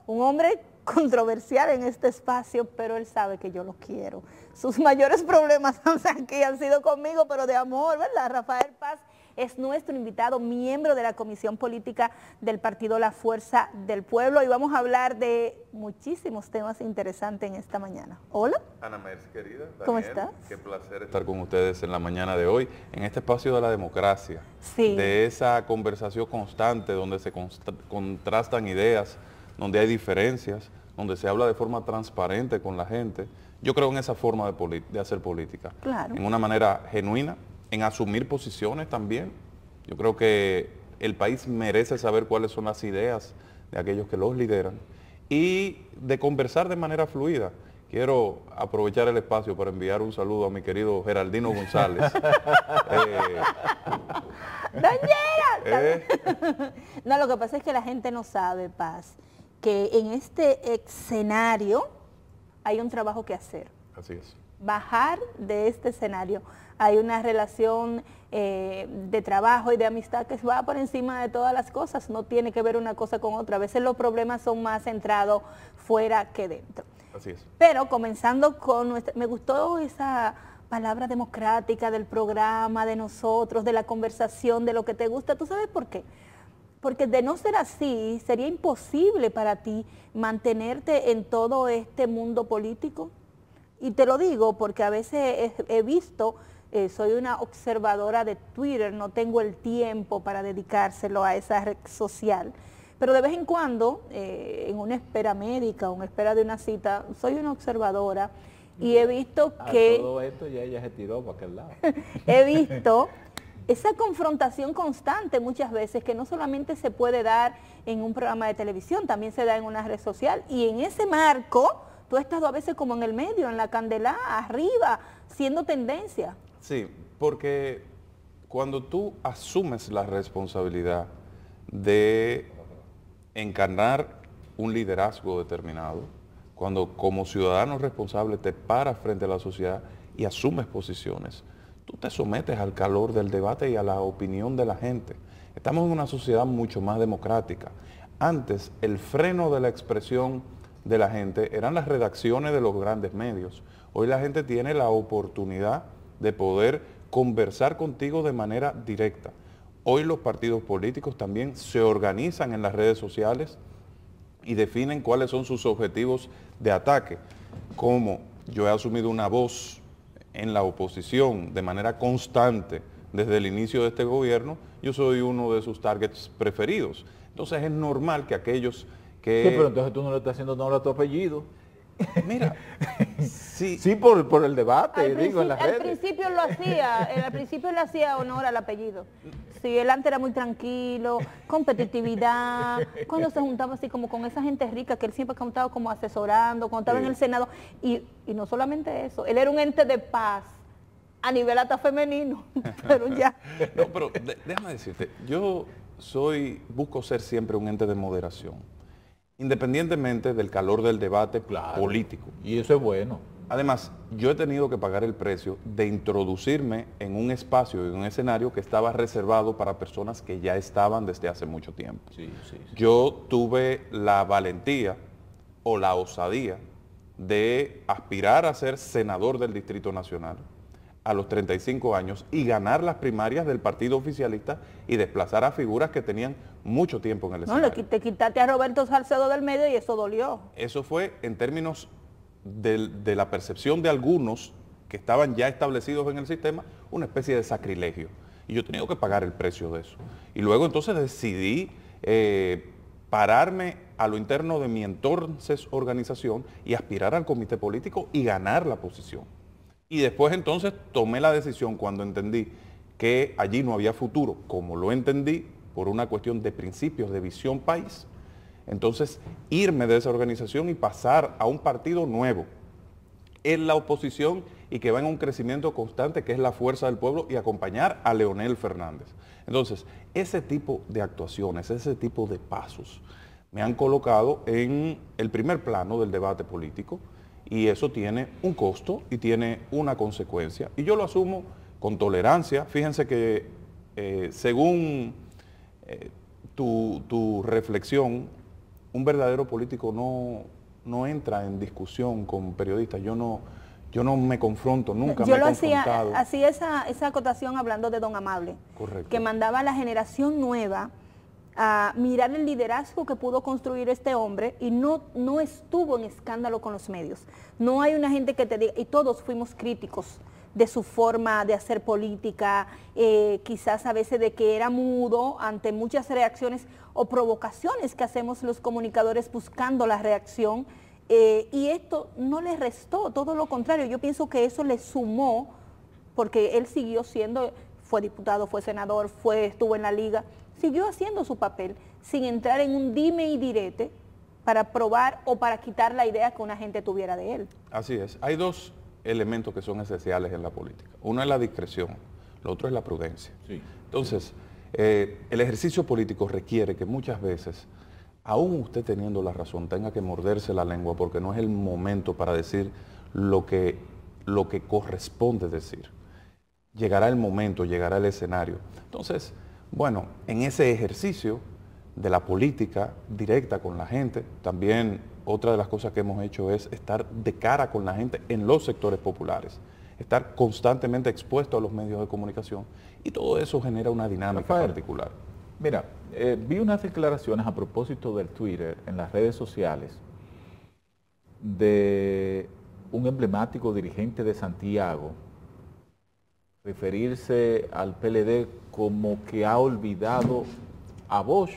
un hombre controversial en este espacio, pero él sabe que yo lo quiero. Sus mayores problemas aquí han sido conmigo, pero de amor, ¿verdad? Rafael Paz es nuestro invitado, miembro de la Comisión Política del Partido La Fuerza del Pueblo, y vamos a hablar de muchísimos temas interesantes en esta mañana. Hola. Ana Merce, querida. Daniel, ¿cómo estás? Qué placer estar con ustedes en la mañana de hoy, en este espacio de la democracia, sí, de esa conversación constante donde se contrastan ideas, donde hay diferencias, donde se habla de forma transparente con la gente. Yo creo en esa forma de hacer política, claro, en una manera genuina, en asumir posiciones también. Yo creo que el país merece saber cuáles son las ideas de aquellos que los lideran y de conversar de manera fluida. Quiero aprovechar el espacio para enviar un saludo a mi querido Geraldino González. No, lo que pasa es que la gente no sabe, Paz, que en este escenario hay un trabajo que hacer. Así es. Bajar de este escenario. Hay una relación de trabajo y de amistad que va por encima de todas las cosas, no tiene que ver una cosa con otra. A veces los problemas son más centrados fuera que dentro. Así es. Pero comenzando con me gustó esa palabra democrática del programa, de nosotros, de la conversación, de lo que te gusta. ¿Tú sabes por qué? Porque de no ser así, sería imposible para ti mantenerte en todo este mundo político. Y te lo digo porque a veces he visto, soy una observadora de Twitter, no tengo el tiempo para dedicárselo a esa red social, pero de vez en cuando, en una espera médica o una espera de una cita, soy una observadora y he visto que... todo esto ya ella se tiró para aquel lado. He visto esa confrontación constante muchas veces que no solamente se puede dar en un programa de televisión, también se da en una red social, y en ese marco tú has estado a veces como en el medio, en la candela, arriba, siendo tendencia. Sí, porque cuando tú asumes la responsabilidad de encarnar un liderazgo determinado, cuando como ciudadano responsable te paras frente a la sociedad y asumes posiciones, tú te sometes al calor del debate y a la opinión de la gente. Estamos en una sociedad mucho más democrática. Antes, el freno de la expresión de la gente eran las redacciones de los grandes medios. Hoy la gente tiene la oportunidad de poder conversar contigo de manera directa. Hoy los partidos políticos también se organizan en las redes sociales y definen cuáles son sus objetivos de ataque. Como yo he asumido una voz en la oposición de manera constante desde el inicio de este gobierno, yo soy uno de sus targets preferidos. Entonces es normal que aquellos que... Sí, pero entonces tú no le estás haciendo honor a tu apellido. Mira, sí, sí por el debate, digo, en las Al redes. principio lo hacía, al principio le hacía honor al apellido. Sí, él antes era muy tranquilo, competitividad, cuando se juntaba así como con esa gente rica que él siempre ha estado como asesorando, cuando estaba en el Senado, y no solamente eso, él era un ente de paz a nivel hasta femenino, pero ya. No, pero déjame decirte, yo busco ser siempre un ente de moderación, independientemente del calor del debate político. Y eso es bueno. Además, yo he tenido que pagar el precio de introducirme en un espacio y un escenario que estaba reservado para personas que ya estaban desde hace mucho tiempo. Sí. Yo tuve la valentía o la osadía de aspirar a ser senador del Distrito Nacional a los 35 años y ganar las primarias del partido oficialista y desplazar a figuras que tenían mucho tiempo en el escenario. No, te quitaste a Roberto Salcedo del medio y eso dolió. Eso fue en términos de la percepción de algunos que estaban ya establecidos en el sistema, una especie de sacrilegio. Y yo he tenido que pagar el precio de eso. Y luego entonces decidí pararme a lo interno de mi entonces organización y aspirar al comité político y ganar la posición. Y después entonces tomé la decisión cuando entendí que allí no había futuro, como lo entendí por una cuestión de principios, de visión país. Entonces, irme de esa organización y pasar a un partido nuevo en la oposición y que va en un crecimiento constante, que es la Fuerza del Pueblo, y acompañar a Leonel Fernández. Entonces, ese tipo de actuaciones, ese tipo de pasos, me han colocado en el primer plano del debate político, y eso tiene un costo y tiene una consecuencia. Y yo lo asumo con tolerancia. Fíjense que según tu reflexión, un verdadero político no entra en discusión con periodistas. Yo no me confronto, nunca me he confrontado. Hacía esa acotación hablando de Don Amable. Correcto. Que mandaba a la generación nueva a mirar el liderazgo que pudo construir este hombre y no estuvo en escándalo con los medios. No hay una gente que te diga, y todos fuimos críticos de su forma de hacer política, quizás a veces de que era mudo ante muchas reacciones o provocaciones que hacemos los comunicadores buscando la reacción, y esto no le restó, todo lo contrario, yo pienso que eso le sumó, porque él siguió siendo, fue diputado, fue senador, estuvo en la liga, siguió haciendo su papel sin entrar en un dime y direte para probar o para quitar la idea que una gente tuviera de él. Así es, hay dos elementos que son esenciales en la política. Uno es la discreción, lo otro es la prudencia. Sí. Entonces, el ejercicio político requiere que muchas veces, aún usted teniendo la razón, tenga que morderse la lengua porque no es el momento para decir lo que corresponde decir. Llegará el momento, llegará el escenario. Entonces, bueno, en ese ejercicio de la política directa con la gente, también otra de las cosas que hemos hecho es estar de cara con la gente en los sectores populares, estar constantemente expuesto a los medios de comunicación, y todo eso genera una dinámica particular. Mira, vi unas declaraciones a propósito del Twitter en las redes sociales de un emblemático dirigente de Santiago referirse al PLD como que ha olvidado a Bosch,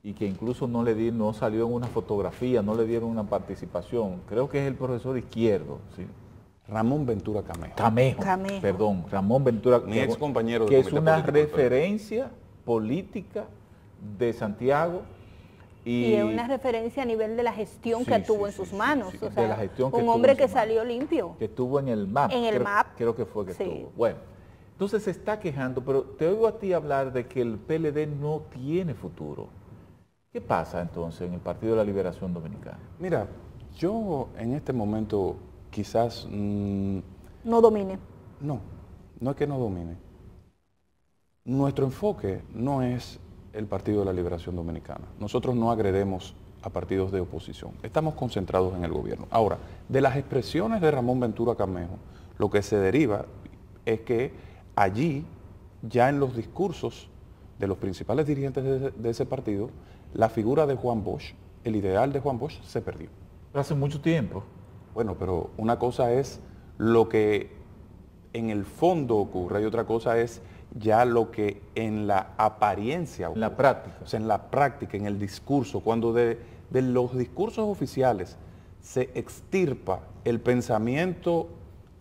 y que incluso no salió en una fotografía, no le dieron una participación. Creo que es el profesor Izquierdo, ¿sí? Ramón Ventura Camejo. Perdón, Ramón Ventura mi ex compañero de que es una referencia política de Santiago. Y es una referencia a nivel de la gestión que tuvo en sus manos. O sea, de la gestión que un hombre que salió limpio. Que estuvo en el MAP. En el MAP. Creo que fue que estuvo. Bueno, entonces se está quejando, pero te oigo a ti hablar de que el PLD no tiene futuro. ¿Qué pasa entonces en el Partido de la Liberación Dominicana? Mira, yo en este momento quizás... no domine. No es que no domine. Nuestro enfoque no es el Partido de la Liberación Dominicana. Nosotros no agredemos a partidos de oposición. Estamos concentrados en el gobierno. Ahora, de las expresiones de Ramón Ventura Camejo, lo que se deriva es que allí, ya en los discursos de los principales dirigentes de ese partido, la figura de Juan Bosch, el ideal de Juan Bosch, se perdió. Pero hace mucho tiempo. Bueno, pero una cosa es lo que en el fondo ocurre y otra cosa es ya lo que en la apariencia ocurre. En la práctica. O sea, en la práctica, en el discurso, cuando de los discursos oficiales se extirpa el pensamiento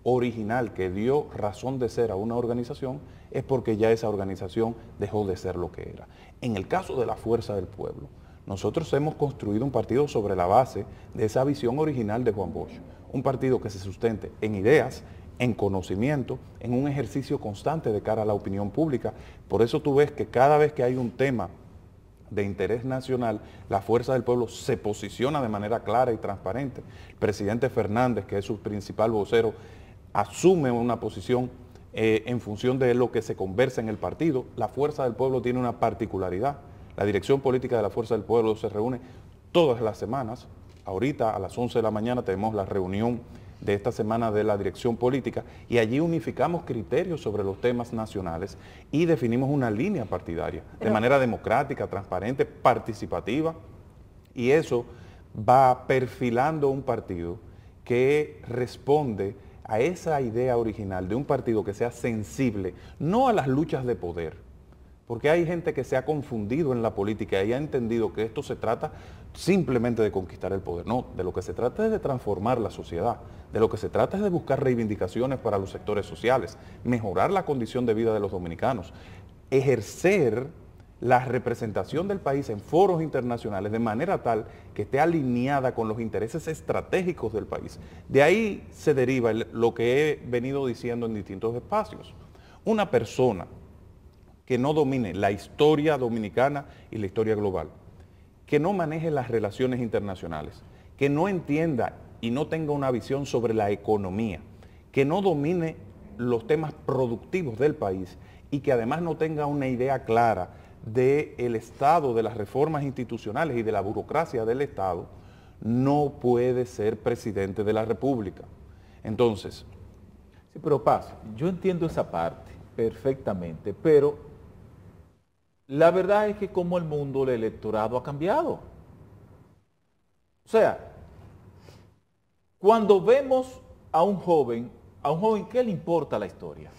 original que dio razón de ser a una organización, es porque ya esa organización dejó de ser lo que era. En el caso de la Fuerza del Pueblo, nosotros hemos construido un partido sobre la base de esa visión original de Juan Bosch, un partido que se sustente en ideas, en conocimiento, en un ejercicio constante de cara a la opinión pública. Por eso tú ves que cada vez que hay un tema de interés nacional, la Fuerza del Pueblo se posiciona de manera clara y transparente. El presidente Fernández, que es su principal vocero, asume una posición en función de lo que se conversa en el partido. La Fuerza del Pueblo tiene una particularidad. La dirección política de la Fuerza del Pueblo se reúne todas las semanas. Ahorita a las 11 de la mañana tenemos la reunión de esta semana de la dirección política y allí unificamos criterios sobre los temas nacionales y definimos una línea partidaria de manera democrática, transparente, participativa, y eso va perfilando un partido que responde a esa idea original de un partido que sea sensible, no a las luchas de poder, porque hay gente que se ha confundido en la política y ha entendido que esto se trata simplemente de conquistar el poder. No, de lo que se trata es de transformar la sociedad, de lo que se trata es de buscar reivindicaciones para los sectores sociales, mejorar la condición de vida de los dominicanos, ejercer la representación del país en foros internacionales de manera tal que esté alineada con los intereses estratégicos del país. De ahí se deriva lo que he venido diciendo en distintos espacios. Una persona que no domine la historia dominicana y la historia global, que no maneje las relaciones internacionales, que no entienda y no tenga una visión sobre la economía, que no domine los temas productivos del país y que además no tenga una idea clara del Estado, de las reformas institucionales y de la burocracia del Estado, no puede ser presidente de la República. Entonces, Sí, pero Paz, yo entiendo esa parte perfectamente, pero la verdad es que como el mundo, el electorado ha cambiado. O sea, cuando vemos a un joven, ¿qué le importa la historia?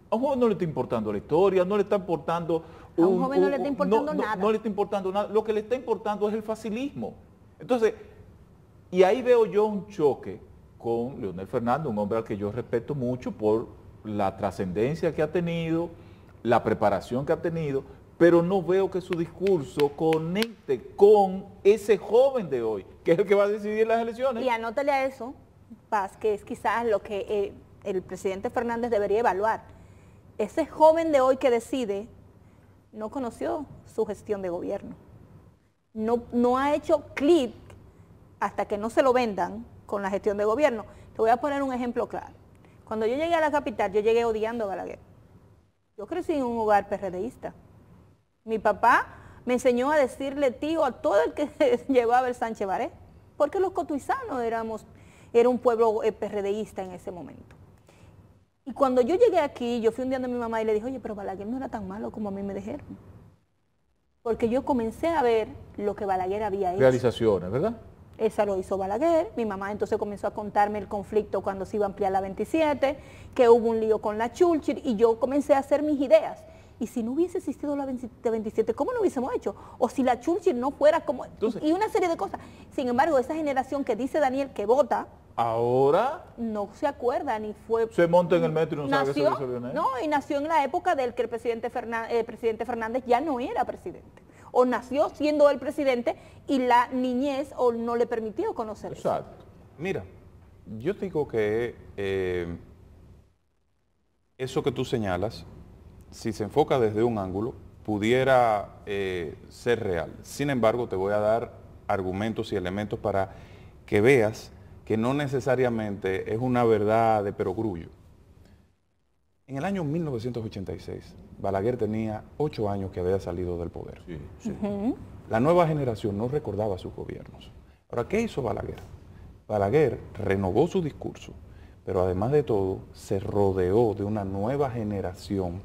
A un joven no le está importando la historia, no le está importando... A un joven no le está importando nada. No le está importando nada. Lo que le está importando es el facilismo. Entonces, y ahí veo yo un choque con Leonel Fernández, un hombre al que yo respeto mucho por la trascendencia que ha tenido, la preparación que ha tenido, pero no veo que su discurso conecte con ese joven de hoy, que es el que va a decidir las elecciones. Y anótale a eso, Paz, que es quizás lo que el presidente Fernández debería evaluar. Ese joven de hoy que decide no conoció su gestión de gobierno. No ha hecho clic hasta que no se lo vendan con la gestión de gobierno. Te voy a poner un ejemplo claro. Cuando yo llegué a la capital, yo llegué odiando a Balaguer. Yo crecí en un hogar PRDista. Mi papá me enseñó a decirle tío a todo el que llevaba el Sánchez Baré, porque los cotuizanos era un pueblo PRDista en ese momento. Y cuando yo llegué aquí, yo fui un día de mi mamá y le dije, oye, pero Balaguer no era tan malo como a mí me dijeron. Porque yo comencé a ver lo que Balaguer había hecho. Realizaciones, ¿verdad? Esa lo hizo Balaguer. Mi mamá entonces comenzó a contarme el conflicto cuando se iba a ampliar la 27, que hubo un lío con la Churchill, y yo comencé a hacer mis ideas. Y si no hubiese existido la 27, ¿cómo lo hubiésemos hecho? O si la Churchill no fuera como... Entonces, y una serie de cosas. Sin embargo, esa generación que dice Daniel que vota, ahora no se acuerda ni fue... se monta en el metro y no sabe qué se nació, hizo Leonel. no, y nació en la época del que el presidente Fernández ya no era presidente. O nació siendo el presidente y la niñez o no le permitió conocer eso. Exacto. mira, yo digo que eso que tú señalas, si se enfoca desde un ángulo, pudiera ser real. Sin embargo, te voy a dar argumentos y elementos para que veas que no necesariamente es una verdad de perogrullo. En el año 1986, Balaguer tenía 8 años que había salido del poder. Sí, sí. La nueva generación no recordaba sus gobiernos. Ahora, ¿qué hizo Balaguer? Balaguer renovó su discurso, pero además de todo, se rodeó de una nueva generación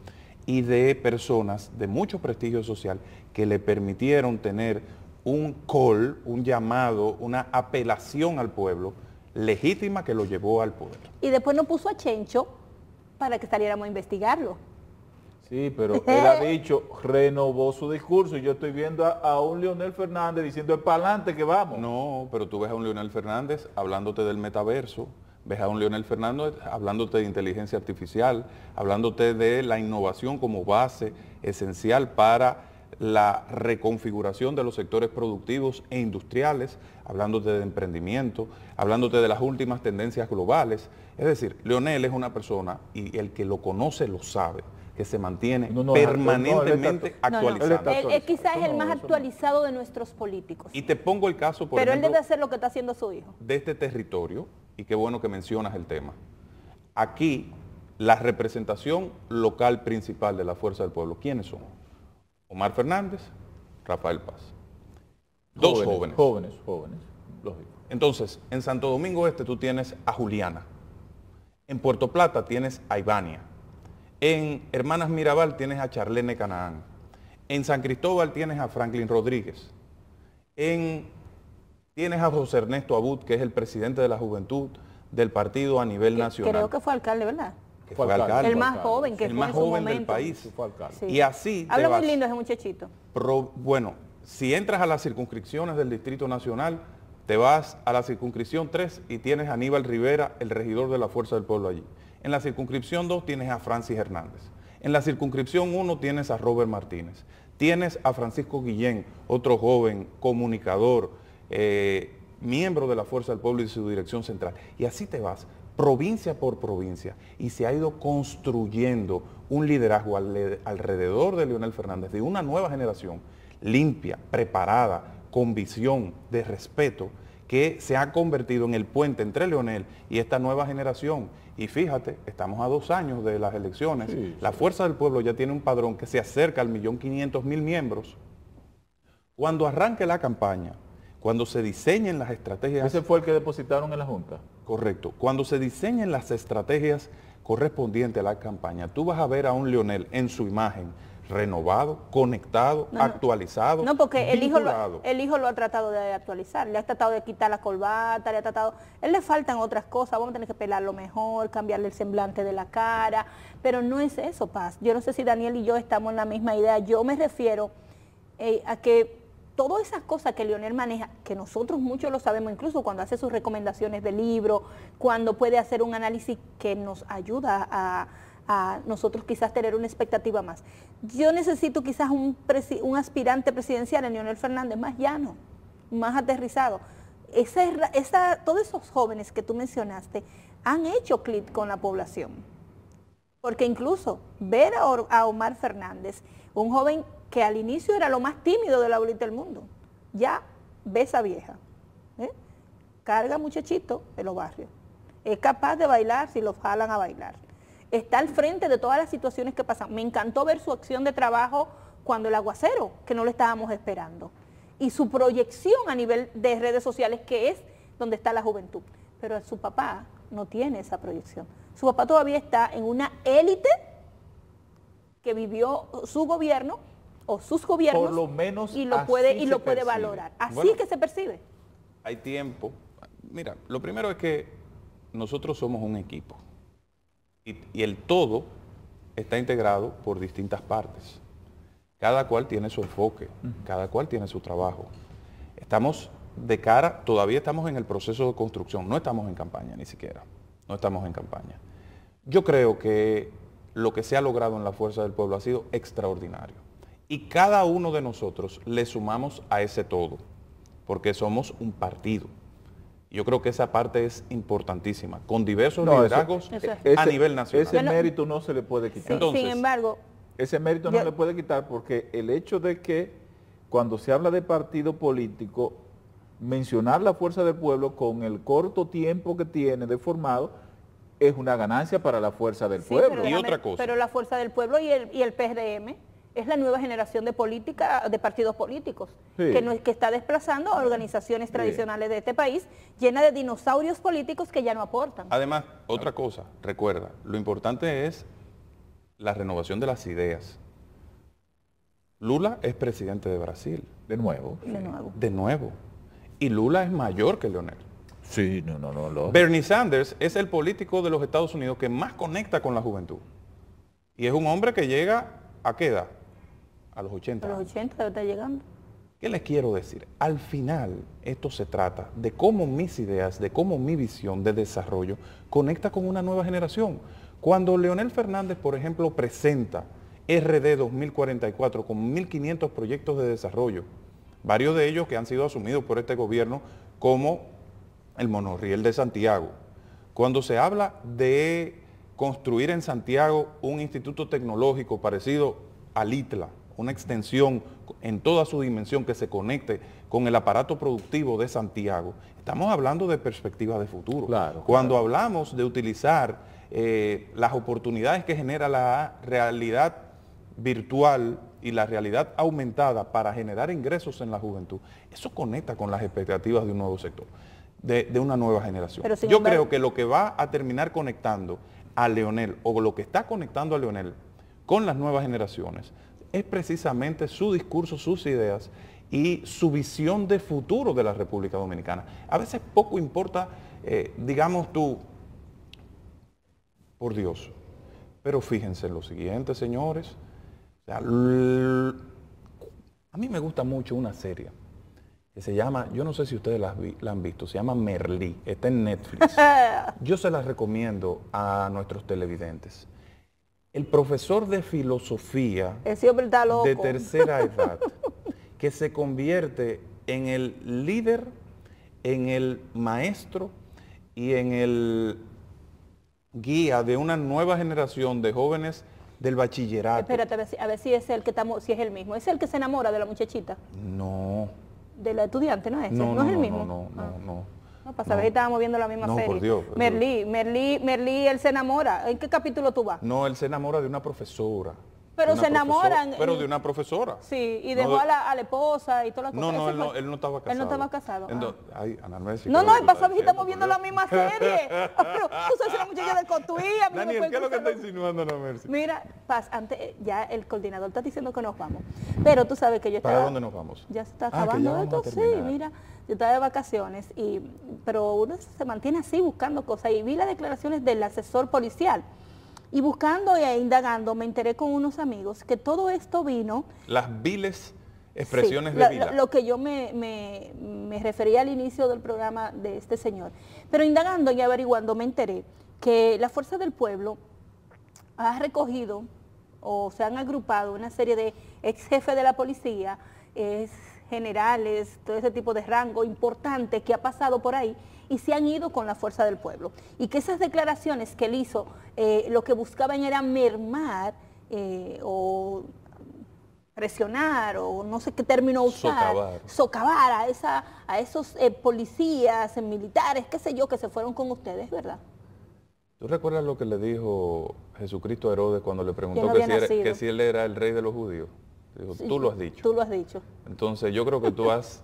y de personas de mucho prestigio social que le permitieron tener un call, un llamado, una apelación al pueblo legítima que lo llevó al poder. Y después nos puso a Chencho para que saliéramos a investigarlo. Sí, pero él ha dicho, renovó su discurso y yo estoy viendo a un Leonel Fernández diciendo, para adelante que vamos. No, pero tú ves a un Leonel Fernández hablándote del metaverso, ves a un Leonel Fernández hablándote de inteligencia artificial, hablándote de la innovación como base esencial para la reconfiguración de los sectores productivos e industriales, hablándote de emprendimiento, hablándote de las últimas tendencias globales. Es decir, Leonel es una persona, y el que lo conoce lo sabe, que se mantiene permanentemente actualizando. Él quizás es el más actualizado de nuestros políticos. Y te pongo el caso, por Pero ejemplo, él debe hacer lo que está haciendo su hijo. de este territorio, y qué bueno que mencionas el tema. Aquí, la representación local principal de la Fuerza del Pueblo, ¿quiénes son? Omar Fernández, Rafael Paz. Dos jóvenes. Jóvenes, lógico. Entonces, en Santo Domingo Este tú tienes a Juliana. En Puerto Plata tienes a Ivania. En Hermanas Mirabal tienes a Charlene Canaán. En San Cristóbal tienes a Franklin Rodríguez. Tienes a José Ernesto Abud, que es el presidente de la juventud del partido a nivel nacional. Creo que fue alcalde, ¿verdad? Que fue alcalde. El más joven que el fue más en su joven del momento. país. Fue alcalde. Sí. Y así te Habla vas. muy lindo ese muchachito. Bueno, si entras a las circunscripciones del Distrito Nacional, te vas a la circunscripción 3 y tienes a Aníbal Rivera, el regidor de la Fuerza del Pueblo allí. En la circunscripción 2 tienes a Francis Hernández. En la circunscripción 1 tienes a Robert Martínez. Tienes a Francisco Guillén, otro joven comunicador, miembro de la Fuerza del Pueblo y de su dirección central. Y así te vas, provincia por provincia, y se ha ido construyendo un liderazgo alrededor de Leonel Fernández, de una nueva generación limpia, preparada, con visión, de respeto, que se ha convertido en el puente entre Leonel y esta nueva generación. Y fíjate, estamos a 2 años de las elecciones. Sí, la Fuerza del Pueblo ya tiene un padrón que se acerca al 1.500.000 miembros. Cuando arranque la campaña, cuando se diseñen las estrategias... Ese fue el que depositaron en la Junta. Correcto. Cuando se diseñen las estrategias correspondientes a la campaña, tú vas a ver a un Leonel en su imagen renovado, conectado, actualizado, No, porque el hijo vinculado. lo ha tratado de actualizar, le ha tratado de quitar la corbata, él le faltan otras cosas, vamos a tener que pelarlo mejor, cambiarle el semblante de la cara, pero no es eso, Paz. Yo no sé si Daniel y yo estamos en la misma idea. Yo me refiero a que todas esas cosas que Leonel maneja, que nosotros muchos lo sabemos, incluso cuando hace sus recomendaciones de libro, cuando puede hacer un análisis que nos ayuda a nosotros quizás tener una expectativa más. Yo necesito quizás un aspirante presidencial en Leonel Fernández más llano, más aterrizado. Todos esos jóvenes que tú mencionaste han hecho clic con la población. Porque incluso ver a Omar Fernández, un joven que al inicio era lo más tímido de la bolita del mundo, ya ve esa vieja, carga muchachito de los barrios, es capaz de bailar si lo jalan a bailar. Está al frente de todas las situaciones que pasan. Me encantó ver su acción de trabajo cuando el aguacero, que no lo estábamos esperando. Y su proyección a nivel de redes sociales, que es donde está la juventud. Pero su papá no tiene esa proyección. Su papá todavía está en una élite que vivió su gobierno o sus gobiernos. Por lo menos y lo puede percibe. valorar. Así Bueno, es que se percibe. Hay tiempo. Mira, lo primero es que nosotros somos un equipo. Y el todo está integrado por distintas partes. Cada cual tiene su enfoque, cada cual tiene su trabajo. Estamos de cara, todavía estamos en el proceso de construcción, no estamos en campaña ni siquiera, no estamos en campaña. Yo creo que lo que se ha logrado en la Fuerza del Pueblo ha sido extraordinario. Y cada uno de nosotros le sumamos a ese todo, porque somos un partido. Yo creo que esa parte es importantísima, con diversos liderazgos a nivel nacional. Ese mérito no se le puede quitar. Entonces, sin embargo, ese mérito no le puede quitar porque el hecho de que cuando se habla de partido político, mencionar la Fuerza del Pueblo con el corto tiempo que tiene de formado es una ganancia para la Fuerza del Pueblo. Y otra cosa. Pero la Fuerza del Pueblo y el PRM es la nueva generación de partidos políticos, Sí. que está desplazando a organizaciones tradicionales de este país, llena de dinosaurios políticos que ya no aportan. Además, otra cosa, recuerda, lo importante es la renovación de las ideas. Lula es presidente de Brasil. De nuevo. De nuevo. De nuevo. Y Lula es mayor que Leonel. Sí, no. Bernie Sanders es el político de los Estados Unidos que más conecta con la juventud. Y es un hombre que llega, ¿a qué edad? A los 80. A los 80 debe estar llegando. ¿Qué les quiero decir? Al final, esto se trata de cómo mis ideas, de cómo mi visión de desarrollo conecta con una nueva generación. Cuando Leonel Fernández, por ejemplo, presenta RD 2044 con 1.500 proyectos de desarrollo, varios de ellos que han sido asumidos por este gobierno, como el monorriel de Santiago. Cuando se habla de construir en Santiago un instituto tecnológico parecido al ITLA, una extensión en toda su dimensión que se conecte con el aparato productivo de Santiago, estamos hablando de perspectivas de futuro. Claro, Cuando hablamos de utilizar las oportunidades que genera la realidad virtual y la realidad aumentada para generar ingresos en la juventud, eso conecta con las expectativas de un nuevo sector, de una nueva generación. Yo creo que lo que va a terminar conectando a Leonel, o lo que está conectando a Leonel con las nuevas generaciones, es precisamente su discurso, sus ideas y su visión de futuro de la República Dominicana. A veces poco importa, digamos tú, por Dios, pero fíjense en lo siguiente, señores. O sea, a mí me gusta mucho una serie que se llama, yo no sé si ustedes la han visto, se llama Merlí, está en Netflix. Yo se la recomiendo a nuestros televidentes. El profesor de filosofía de tercera edad, que se convierte en el líder, en el maestro y en el guía de una nueva generación de jóvenes del bachillerato. Espérate, a ver si es el que estamos, si es el mismo. ¿Es el que se enamora de la muchachita? No, del estudiante, ¿no es ese? No, ¿No es no, el mismo? No, para saber si estábamos viendo la misma No, serie. por Dios. Merlí, él se enamora. ¿En qué capítulo tú vas? No, él se enamora de una profesora. Pero De se una enamoran. Pero de una profesora. Sí, y No dejó de- a la esposa y toda la cosa. No, Eso fue. él no estaba casado. Él no estaba casado. Entonces, ay, Ana Mercy, No, ¿qué no, es y lo que pasa tú que estás estamos diciendo, viendo la por misma Dios? serie. Pero tú sabes una muchacha de Cotuí. a mí no me Daniel, pueden ¿qué es lo que cruzar está insinuando Ana Mercy? Mira, antes ya el coordinador está diciendo que nos vamos. Pero tú sabes que yo estaba... ¿Para dónde nos vamos? Ya se está Ah, que ya acabando vamos a esto, sí, terminar. mira, yo estaba de vacaciones, pero uno se mantiene así buscando cosas. Y vi las declaraciones del asesor policial. Y buscando e indagando, me enteré con unos amigos que todo esto vino... Las viles expresiones Sí, de Vila. lo que yo me refería al inicio del programa de este señor. Pero indagando y averiguando me enteré que la Fuerza del Pueblo ha recogido o se han agrupado una serie de ex jefes de la policía, generales, todo ese tipo de rango importante que ha pasado por ahí y se han ido con la Fuerza del Pueblo. Y que esas declaraciones que él hizo, lo que buscaban era mermar o presionar o no sé qué término usar, socavar a esos policías, militares, qué sé yo, que se fueron con ustedes, ¿verdad? ¿Tú recuerdas lo que le dijo Jesucristo a Herodes cuando le preguntó no que había nacido. que si él era el rey de los judíos? Dijo, Sí, tú lo has dicho. Tú lo has dicho. Entonces yo creo que tú has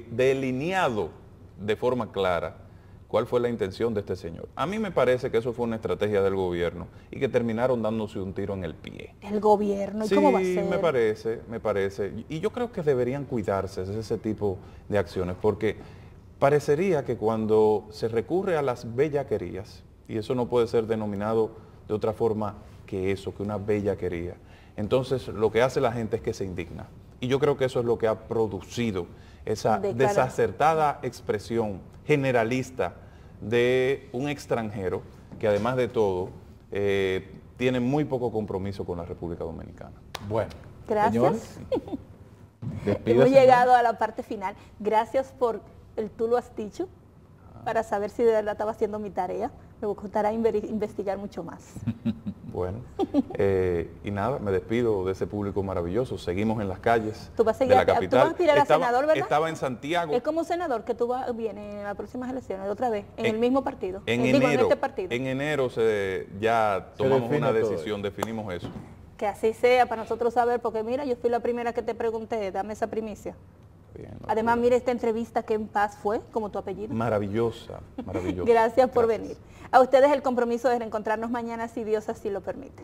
delineado de forma clara cuál fue la intención de este señor. A mí me parece que eso fue una estrategia del gobierno y que terminaron dándose un tiro en el pie. El gobierno, ¿y Sí, cómo va a ser? me parece. Y yo creo que deberían cuidarse de ese tipo de acciones, porque parecería que cuando se recurre a las bellaquerías, y eso no puede ser denominado de otra forma que eso, que una bellaquería, entonces lo que hace la gente es que se indigna. Y yo creo que eso es lo que ha producido esa desacertada expresión generalista de un extranjero que además de todo tiene muy poco compromiso con la República Dominicana. Bueno, gracias. señores, despídase, Hemos ¿no? llegado a la parte final. Gracias por el tú lo has dicho, para saber si de verdad estaba haciendo mi tarea. Me gustará investigar mucho más. Bueno, y nada, me despido de ese público maravilloso. Seguimos en las calles Tú vas a seguir, de la capital. tú vas a aspirar a senador, ¿verdad? Estaba en Santiago. Es como senador que tú vienes en las próximas elecciones, otra vez, en el mismo partido. En Digo, enero, en este partido. en enero ya tomamos define una todo decisión, definimos eso. Que así sea para nosotros saber, porque mira, yo fui la primera que te pregunté, dame esa primicia. Bien, no, Además, mira esta entrevista que en paz fue, como tu apellido. maravillosa, maravillosa. Gracias por venir. A ustedes el compromiso de reencontrarnos mañana si Dios así lo permite.